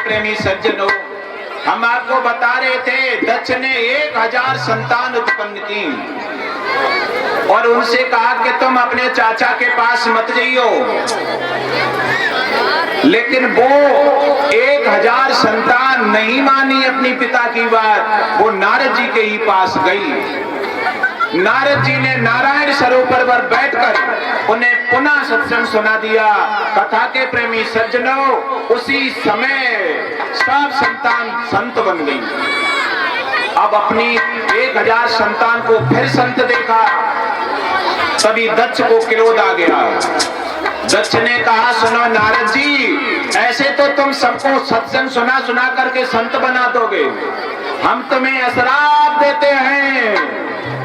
प्रेमी सज्जनों, हम आपको बता रहे थे दक्ष ने 1000 संतान उत्पन्न की और उनसे कहा कि तुम अपने चाचा के पास मत जाइयो, लेकिन वो 1000 संतान नहीं मानी अपनी पिता की बात। वो नारद जी के ही पास गई। नारद जी ने नारायण सरोवर पर बैठकर उन्हें पुनः सत्संग सुना दिया। कथा के प्रेमी सज्जनों, उसी समय सब संतान संत बन गई। अब अपनी 1000 संतान को फिर संत देखा, तभी दक्ष को क्रोध आ गया। दक्ष ने कहा, सुनो नारद जी, ऐसे तो तुम सबको सत्संग सुना सुना करके संत बना दोगे, हम तुम्हें अश्राप देते हैं,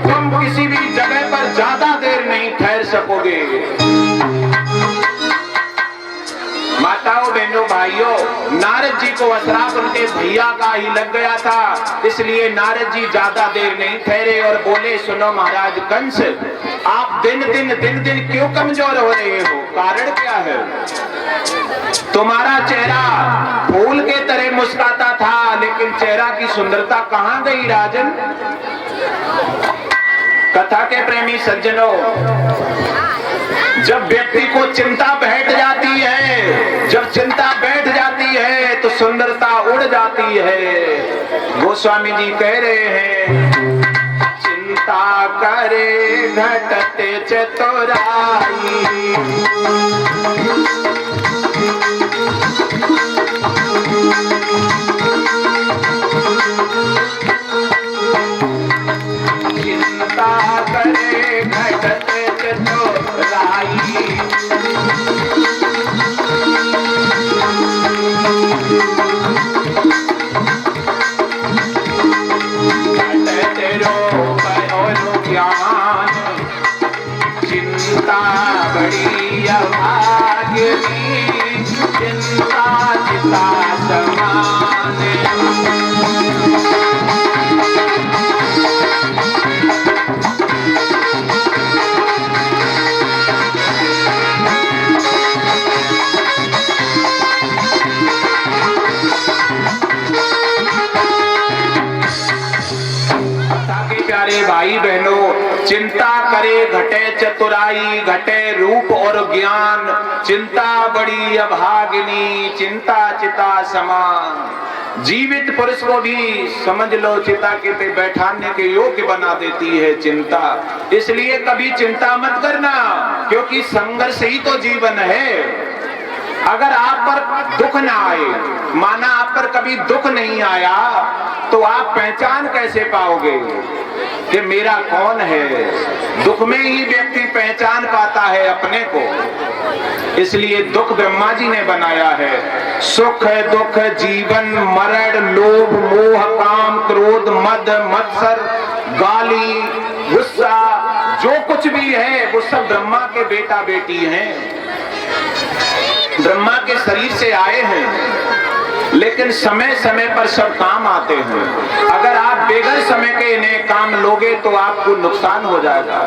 तुम किसी भी जगह पर ज्यादा देर नहीं ठहर सकोगे। माताओं बहनों भाइयों, नारद जी को अश्राप उनके भैया का ही लग गया था, इसलिए नारद जी ज्यादा देर नहीं ठहरे और बोले, सुनो महाराज कंस, आप दिन दिन क्यों कमजोर हो रहे हो? कारण क्या है? तुम्हारा चेहरा फूल के तरह मुस्कुराता था, लेकिन चेहरा की सुंदरता कहां गई राजन? कथा के प्रेमी सज्जनों, जब व्यक्ति को चिंता बैठ जाती है, जब चिंता बैठ जाती है तो सुंदरता उड़ जाती है। गोस्वामी जी कह रहे हैं, चिंता करे घटते चतुराई, चिंता करे घटते चतुराई, घटते रोग और ज्ञान, चिंता बड़ी अभागिनी, चिंता चिता समान। भाई बहनों, चिंता करे घटे चतुराई, घटे रूप और ज्ञान, चिंता बड़ी अभागिनी, चिंता चिता समान। जीवित पुरुष को भी समझ लो चिता के पे बैठाने के योग्य बना देती है चिंता। इसलिए कभी चिंता मत करना, क्योंकि संघर्ष ही तो जीवन है। अगर आप पर दुख ना आए, माना आप पर कभी दुख नहीं आया, तो आप पहचान कैसे पाओगे कि मेरा कौन है? दुख में ही व्यक्ति पहचान पाता है अपने को। इसलिए दुख ब्रह्मा जी ने बनाया है। सुख दुख जीवन मरण लोभ मोह काम क्रोध मद मत्सर गाली गुस्सा जो कुछ भी है वो सब ब्रह्मा के बेटा बेटी हैं, ब्रह्मा के शरीर से आए हैं, लेकिन समय समय पर सब काम आते हैं। अगर आप बेगर समय के इन्हें काम लोगे तो आपको नुकसान हो जाएगा।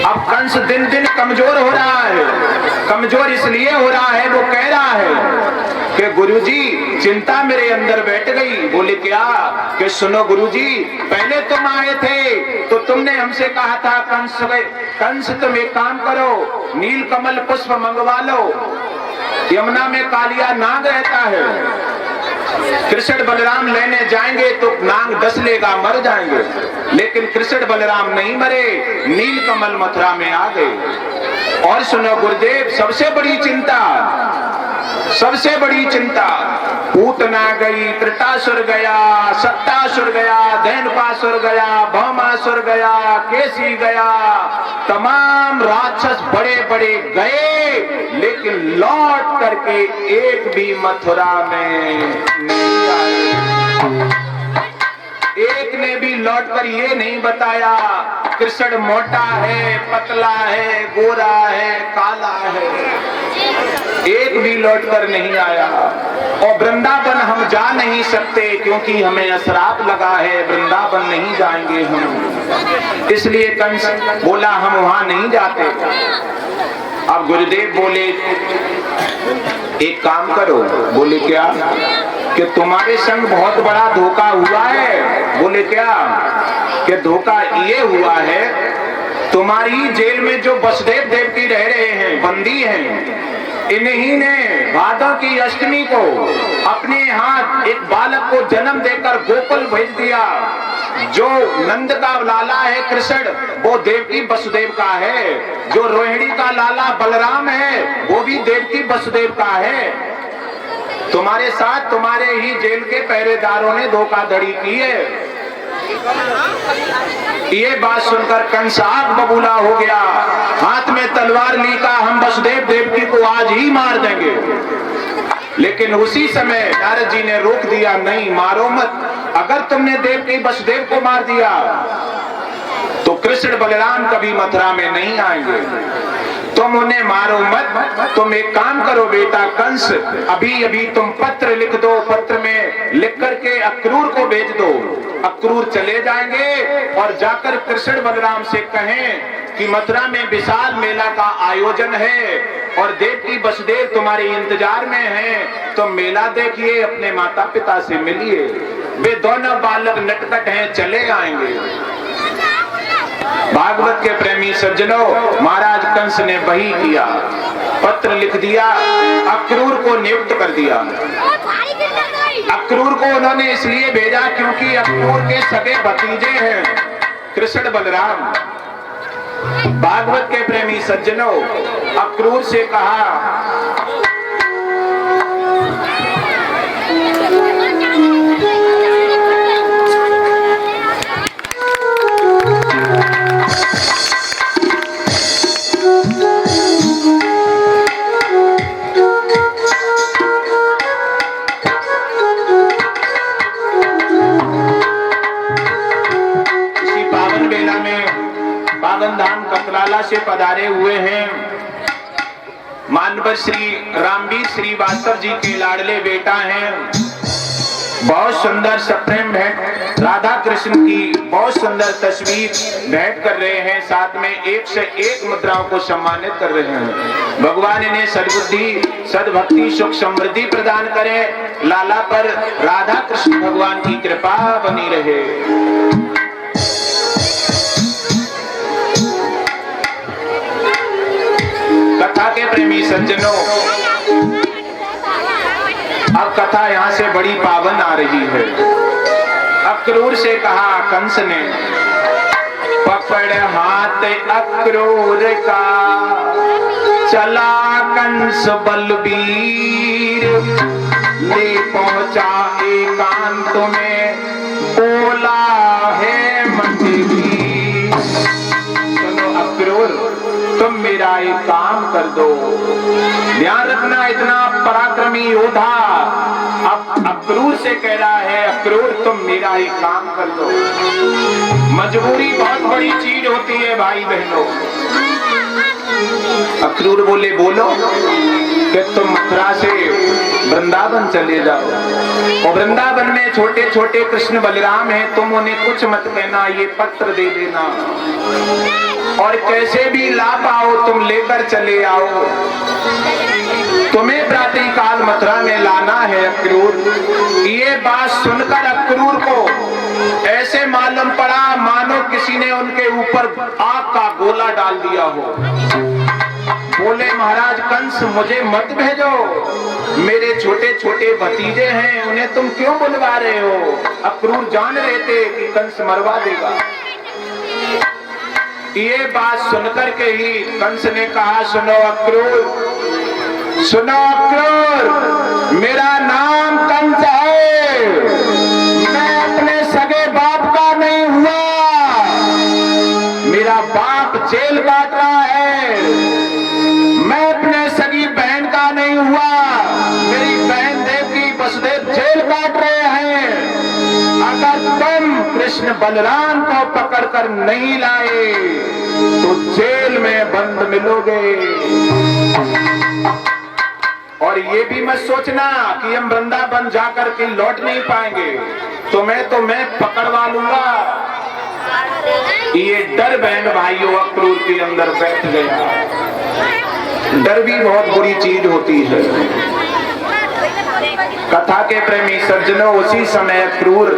अब कंस दिन दिन कमजोर हो रहा है। कमजोर इसलिए हो रहा है, वो कह रहा है कि गुरुजी चिंता मेरे अंदर बैठ गई। बोले क्या? कि सुनो गुरुजी, पहले तुम आए थे तो तुमने हमसे कहा था कंस तुम एक काम करो, नील कमल पुष्प मंगवा लो। यमुना में कालिया नाग रहता है, कृष्ण बलराम लेने जाएंगे तो नाग डस लेगा, मर जाएंगे। लेकिन कृष्ण बलराम नहीं मरे, नील कमल मथुरा में आ गए। और सुनो गुरुदेव, सबसे बड़ी चिंता पूतना गई, त्रिटासुर गया, सत्तासुर गया, धैनपासुर गया, भौमासुर गया, केसी गया, तमाम राक्षस बड़े बड़े गए, लेकिन लौट करके एक भी मथुरा में नहीं आए। एक ने भी लौटकर ये नहीं बताया कृष्ण मोटा है, पतला है, गोरा है, काला है। एक भी लौटकर नहीं आया। और वृंदावन हम जा नहीं सकते क्योंकि हमें श्राप लगा है, वृंदावन नहीं जाएंगे हम। इसलिए कंस बोला हम वहां नहीं जाते। अब गुरुदेव बोले एक काम करो। बोले क्या? कि तुम्हारे संग बहुत बड़ा धोखा हुआ है। बोले क्या? कि धोखा ये हुआ है, तुम्हारी जेल में जो वसुदेव देवकी रह रहे हैं, बंदी हैं, इन्हीं ने भादों की अष्टमी को अपने हाथ एक बालक को जन्म देकर गोकुल भेज दिया। जो नंद का लाला है कृष्ण, वो देवकी वसुदेव का है। जो रोहिणी का लाला बलराम है, वो भी देवकी वसुदेव का है। तुम्हारे साथ तुम्हारे ही जेल के पहरेदारों ने धोखाधड़ी की है। ये बात सुनकर कंस आग बबूला हो गया, हाथ में तलवार ली का हम वसुदेव देवकी को आज ही मार देंगे। लेकिन उसी समय नारद जी ने रोक दिया, नहीं मारो मत। अगर तुमने देवकी वसुदेव को मार दिया तो कृष्ण बलराम कभी मथुरा में नहीं आएंगे। तुम उन्हें मारो मत। तुम एक काम करो बेटा कंस, अभी अभी तुम पत्र लिख दो, पत्र में लिख करके अक्रूर को भेज दो। अक्रूर चले जाएंगे और जाकर कृष्ण बलराम से कहें कि मथुरा में विशाल मेला का आयोजन है और देवकी वसुदेव तुम्हारे इंतजार में हैं। तुम मेला देखिए, अपने माता पिता से मिलिए। वे दोनों बालक नटखट हैं, चले आएंगे। भागवत के प्रेमी सज्जनों, महाराज कंस ने वही किया, पत्र लिख दिया, अक्रूर को नियुक्त कर दिया। अक्रूर को उन्होंने इसलिए भेजा क्योंकि अक्रूर के सगे भतीजे हैं कृष्ण बलराम। भागवत के प्रेमी सज्जनों, अक्रूर से कहा से पधारे हुए हैं मानवर श्री रामवीर श्रीवास्तव जी के लाडले बेटा हैं। बहुत सुंदर सप्रेम भेंट राधा कृष्ण की बहुत सुंदर तस्वीर भेंट कर रहे हैं, साथ में एक से एक मुद्राओं को सम्मानित कर रहे हैं। भगवान इन्हें सद्बुद्धि, सद्भक्ति, सुख समृद्धि प्रदान करे। लाला पर राधा कृष्ण भगवान की कृपा बनी रहे। कथा के प्रेमी सज्जनों, अब कथा यहाँ से बड़ी पावन आ रही है। अक्रूर से कहा कंस ने, पकड़ हाथ अक्रूर का चला कंस बलबीर, ले पहुंचा एकांत में बोला है मंदिर। सुनो अक्रूर, तुम मेरा एक काम कर दो। ध्यान रखना, इतना पराक्रमी योद्धा अब अक्रूर से कह रहा है, अक्रूर तुम मेरा एक काम कर दो। मजबूरी बहुत बड़ी चीज होती है भाई बहनों। अक्रूर बोले, बोलो। कि तुम मथुरा से वृंदावन चले जाओ और वृंदावन में छोटे छोटे कृष्ण बलराम हैं, तुम उन्हें कुछ मत कहना, ये पत्र दे देना और कैसे भी ला पाओ तुम लेकर चले आओ। तुम्हें प्रातः काल मथुरा में लाना है अक्रूर। ये बात सुनकर अक्रूर को ऐसे मालूम पड़ा मानो किसी ने उनके ऊपर आग का गोला डाल दिया हो। बोले, महाराज कंस, मुझे मत भेजो, मेरे छोटे छोटे भतीजे हैं, उन्हें तुम क्यों बुलवा रहे हो? अक्रूर जान रहे थे कि कंस मरवा देगा। ये बात सुनकर के ही कंस ने कहा, सुनो अक्रूर, सुनो अक्रूर, मेरा नाम कंस है, मैं अपने सगे बाप का नहीं हुआ। मेरा बाप जेल काट रहा है, मैं अपने सगी बहन का नहीं हुआ। मेरी बहन देवकी वसुदेव जेल काट रहे हैं। अगर तुम कृष्ण बलराम को पकड़कर नहीं लाए तो जेल में बंद मिलोगे। और ये भी मत सोचना कि हम वृंदावन जाकर के लौट नहीं पाएंगे, तुम्हें तो मैं पकड़वा लूंगा। ये डर बहन भाइयों अक्रूर के अंदर बैठ गया। डर भी बहुत बुरी चीज होती है। कथा के प्रेमी सज्जनों, उसी समय क्रूर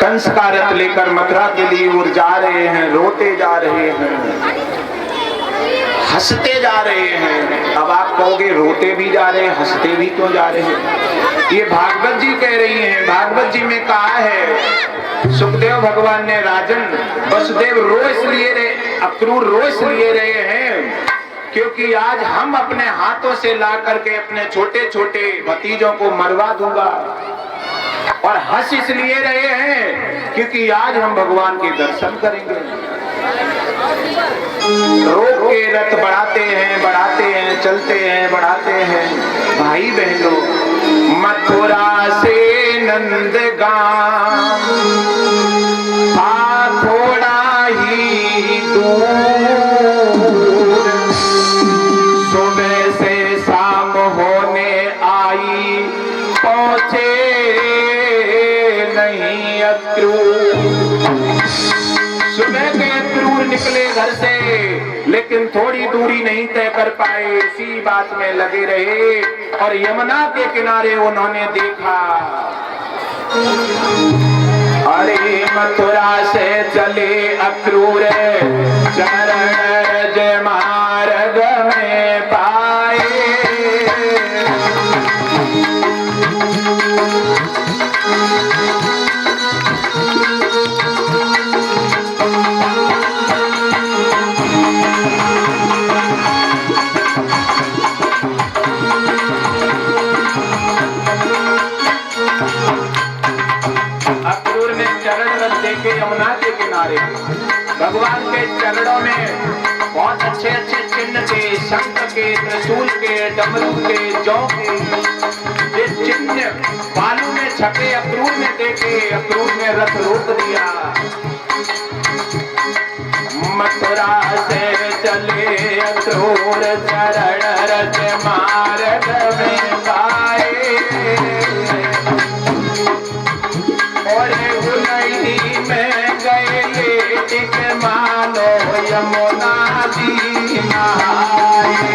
कंस का रथ लेकर मथुरा के लिए ओर जा रहे हैं, रोते जा रहे हैं, हंसते जा रहे हैं। अब आप कहोगे रोते भी जा रहे हैं, हंसते भी क्यों जा रहे हैं? ये भागवत जी कह रही हैं। भागवत जी में कहा है, सुखदेव भगवान ने राजन वसुदेव रो इसलिए रहे, अक्रूर रो इसलिए रहे हैं क्योंकि आज हम अपने हाथों से ला करके अपने छोटे छोटे भतीजों को मरवा दूंगा। और हंस इसलिए रहे हैं क्योंकि आज हम भगवान के दर्शन करेंगे। रोक के रथ बढ़ाते हैं, चलते हैं, बढ़ाते हैं। भाई बहनों, मथुरा से नंदगांव था थोड़ा ही दूर, सुबह से शाम होने आई, पहुंचे नहीं अक्रूर। सुबह के अक्रूर निकले घर से, लेकिन थोड़ी दूरी नहीं तय कर पाए, इसी बात में लगे रहे। और यमुना के किनारे उन्होंने देखा, अरे मथुरा से चले अक्रूर, चरण रज मार्ग में पाए। यमुना के किनारे भगवान के चरणों में बहुत अच्छे अच्छे चिन्ह थे, शंख के, त्रिशूल के, डमरू के, जौ के। ये चिन्ह बालू में छपे अक्रूर ने देखे, अक्रूर ने रथ रोक दिया। मथुरा से चले अक्रूर, चरण रज मार्ग में पाए। और उलही में गए टिक मानो यमुना जी नहाए।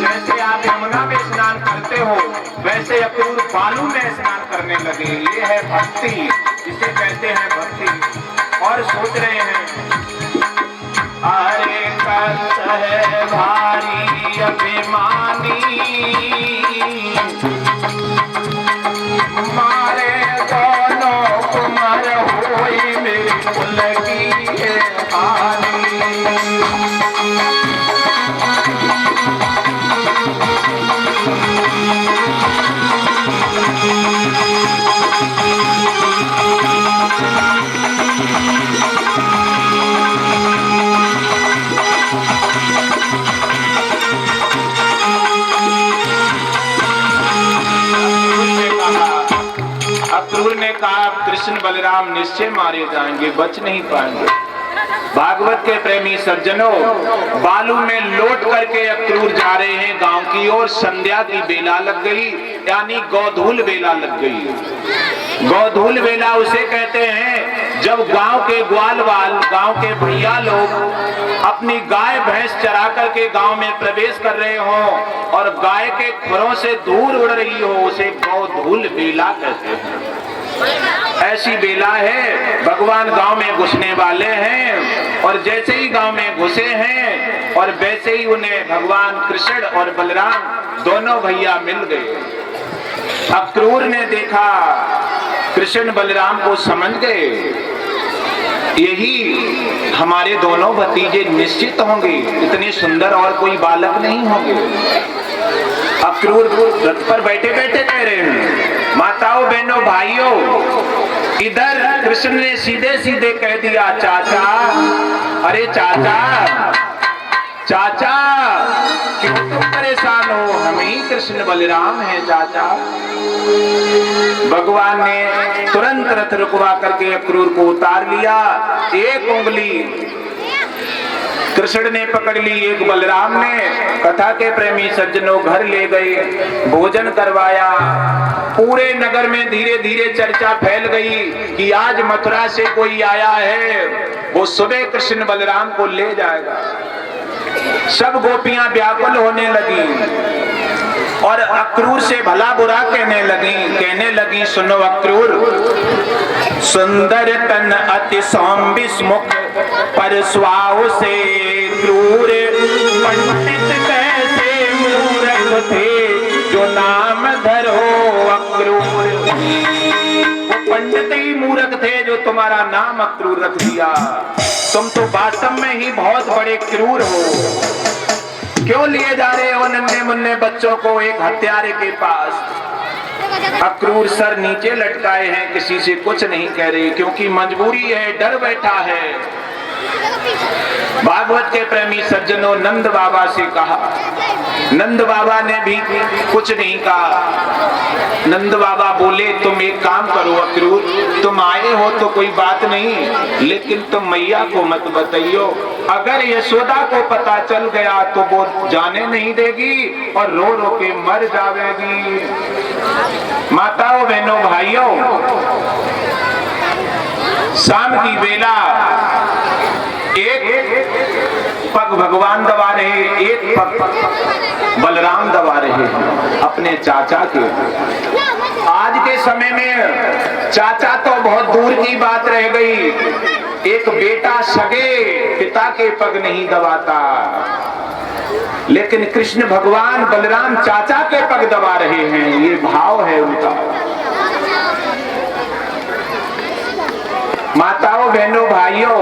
जैसे आप यमुना में स्नान करते हो, वैसे अक्रूर बालू में स्नान करने लगे। ये है भक्ति, इसे कहते हैं भक्ति। और सोच रहे हैं, अरे कंस है भारी अभिमानी, मारे दोनों कुमार होई मेरे कुल की है हानि। अक्रूर ने कहा, कृष्ण बलराम निश्चय मारे जाएंगे, बच नहीं पाएंगे। भागवत के प्रेमी सज्जनों, बालू में लौट करके अक्रूर जा रहे हैं गांव की ओर। संध्या की बेला लग गई, यानी गोधूल बेला लग गई। गोधूल बेला उसे कहते हैं जब गांव के ग्वालवाल, गांव के भैया लोग अपनी गाय भैंस चरा करके गांव में प्रवेश कर रहे हो और गाय के खुरों से धूल उड़ रही हो, उसे गोधूल बेला कहते हैं। ऐसी बेला है, भगवान गांव में घुसने वाले हैं। और जैसे ही गांव में घुसे हैं और वैसे ही उन्हें भगवान कृष्ण और बलराम दोनों भैया मिल गए। अक्रूर ने देखा, कृष्ण बलराम को समझ गए, यही हमारे दोनों भतीजे निश्चित होंगे, इतने सुंदर और कोई बालक नहीं होंगे। अक्रूर रथ पर बैठे बैठे कह रहे हैं, माताओं बहनों भाइयों, इधर कृष्ण ने सीधे सीधे कह दिया, चाचा, अरे चाचा, चाचा क्यों तुम परेशान हो, हम ही कृष्ण बलराम हैं चाचा। भगवान ने तुरंत रथ रुकवा करके अक्रूर को उतार लिया। एक उंगली कृष्ण ने पकड़ ली, एक बलराम ने। कथा के प्रेमी सज्जनों घर ले गए, भोजन करवाया। पूरे नगर में धीरे धीरे चर्चा फैल गई कि आज मथुरा से कोई आया है, वो सुबह कृष्ण बलराम को ले जाएगा। सब गोपियां व्याकुल होने लगी और अक्रूर से भला बुरा कहने लगी सुनो अक्रूर, सुंदर तन अति सौम्बिस मुख, पर स्वाव से क्रूर, पंडित कैसे मूर्ख थे, जो नाम धरो अक्रूर। वो पंडित ही मूर्ख थे जो तुम्हारा नाम अक्रूर रख दिया। तुम तो वास्तव में ही बहुत बड़े क्रूर हो। क्यों लिए जा रहे हो नन्हे मुन्ने बच्चों को एक हत्यारे के पास? अक्रूर सर नीचे लटकाए हैं, किसी से कुछ नहीं कह रहे, क्योंकि मजबूरी है, डर बैठा है। भागवत के प्रेमी सज्जनों, नंद बाबा से कहा, नंद बाबा ने भी कुछ नहीं कहा। नंद बाबा बोले तुम एक काम करो अक्रूर, तुम आए हो तो कोई बात नहीं, लेकिन तुम मैया को मत बताइयो। अगर यशोदा को पता चल गया तो वो जाने नहीं देगी और रो रो के मर जाएगी। माताओं बहनों भाइयों, शाम की बेला एक पग भगवान दबा रहे, एक पग बलराम दबा रहे अपने चाचा के। आज के समय में चाचा तो बहुत दूर की बात रह गई, एक बेटा सगे पिता के पग नहीं दबाता, लेकिन कृष्ण भगवान बलराम चाचा के पग दबा रहे हैं। ये भाव है उनका। माताओं बहनों भाइयों,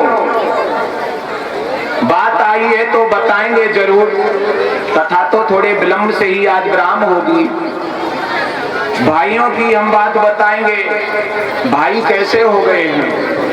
बात आई है तो बताएंगे जरूर। कथा तो थोड़े विलंब से ही आज विराम होगी। भाइयों की हम बात बताएंगे। भाई कैसे हो गए हैं?